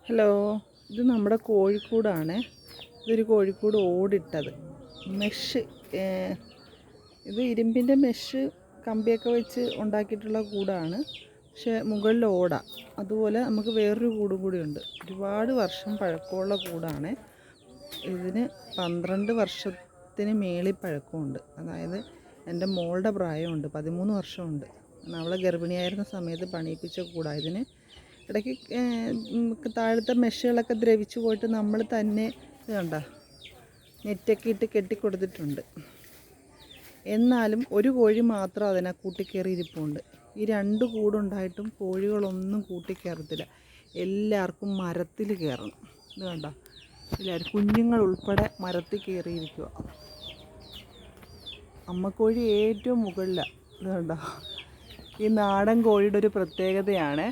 Hello, ഇത് നമ്മുടെ കോഴിക്കൂടാണ്. ഇതൊരു കോഴിക്കൂട് ഓടിട്ടത് മെഷ്. ഇത് ഇരുമ്പിൻ്റെ മെഷ് കമ്പിയൊക്കെ വെച്ച് ഉണ്ടാക്കിയിട്ടുള്ള കൂടാണ്. പക്ഷേ മുകളിൽ ഓടാ. അതുപോലെ നമുക്ക് വേറൊരു കൂടും കൂടിയുണ്ട്. ഒരുപാട് വർഷം പഴക്കമുള്ള കൂടാണ്. ഇതിന് 12 വർഷത്തിന് മേളിൽ പഴക്കമുണ്ട്. അതായത് എൻ്റെ മോളുടെ പ്രായമുണ്ട്, 13 വർഷമുണ്ട്. അവളെ ഗർഭിണിയായിരുന്ന സമയത്ത് പണിയിപ്പിച്ച കൂടാണ്. ഇതിന് ഇടയ്ക്ക് താഴത്തെ മെഷുകളൊക്കെ ദ്രവിച്ചു പോയിട്ട് നമ്മൾ തന്നെ ഇത് കണ്ടോ നെറ്റൊക്കെ ഇട്ട് കെട്ടിക്കൊടുത്തിട്ടുണ്ട്. എന്നാലും ഒരു കോഴി മാത്രം അതിനെ കൂട്ടിക്കയറി ഇരിപ്പുണ്ട്. ഈ 2 കൂടുണ്ടായിട്ടും കോഴികളൊന്നും കൂട്ടിക്കയറത്തില്ല. എല്ലാവർക്കും മരത്തിൽ കയറണം. ഇത് കണ്ടോ, എല്ലാവരും കുഞ്ഞുങ്ങൾ ഉൾപ്പെടെ മരത്തിൽ കയറിയിരിക്കുക. അമ്മക്കോഴി ഏറ്റവും മുകളിലാണ്. ഇത് കണ്ടോ, ഈ നാടൻ കോഴിയുടെ ഒരു പ്രത്യേകതയാണ്.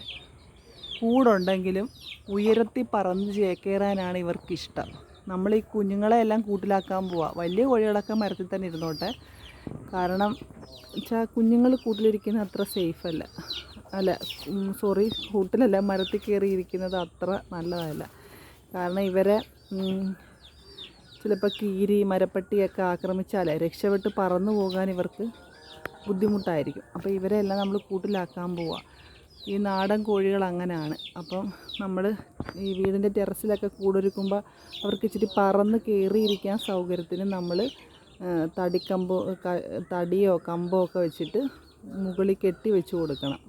കൂടുണ്ടെങ്കിലും ഉയരത്തിൽ പറന്ന് ചേക്കേറാനാണ് ഇവർക്കിഷ്ടം. നമ്മൾ ഈ കുഞ്ഞുങ്ങളെ എല്ലാം കൂട്ടിലാക്കാൻ പോവുക. വലിയ കോഴികളൊക്കെ മരത്തിൽ തന്നെ ഇരുന്നോട്ടെ. കാരണം വെച്ചാൽ കുഞ്ഞുങ്ങൾ കൂട്ടിലിരിക്കുന്നത് അത്ര സേഫല്ല. കൂട്ടിലല്ല, മരത്തിൽ കയറിയിരിക്കുന്നത് അത്ര നല്ലതല്ല. കാരണം ഇവരെ ചിലപ്പോൾ കീരി മരപ്പട്ടിയൊക്കെ ആക്രമിച്ചാൽ രക്ഷപ്പെട്ട് പറന്നു പോകാൻ ഇവർക്ക് ബുദ്ധിമുട്ടായിരിക്കും. അപ്പോൾ ഇവരെ എല്ലാം നമ്മൾ കൂട്ടിലാക്കാൻ പോവുക. ഈ നാടൻ കോഴികൾ അങ്ങനെയാണ്. അപ്പം നമ്മൾ ഈ വീടിൻ്റെ ടെറസിലൊക്കെ കൂടൊരുക്കുമ്പോൾ അവർക്ക് ഇച്ചിരി പറന്ന് കയറിയിരിക്കാൻ സൗകര്യത്തിന് നമ്മൾ തടിയോ കമ്പോ ഒക്കെ വെച്ചിട്ട് മുകളിൽ കെട്ടി വെച്ച് കൊടുക്കണം.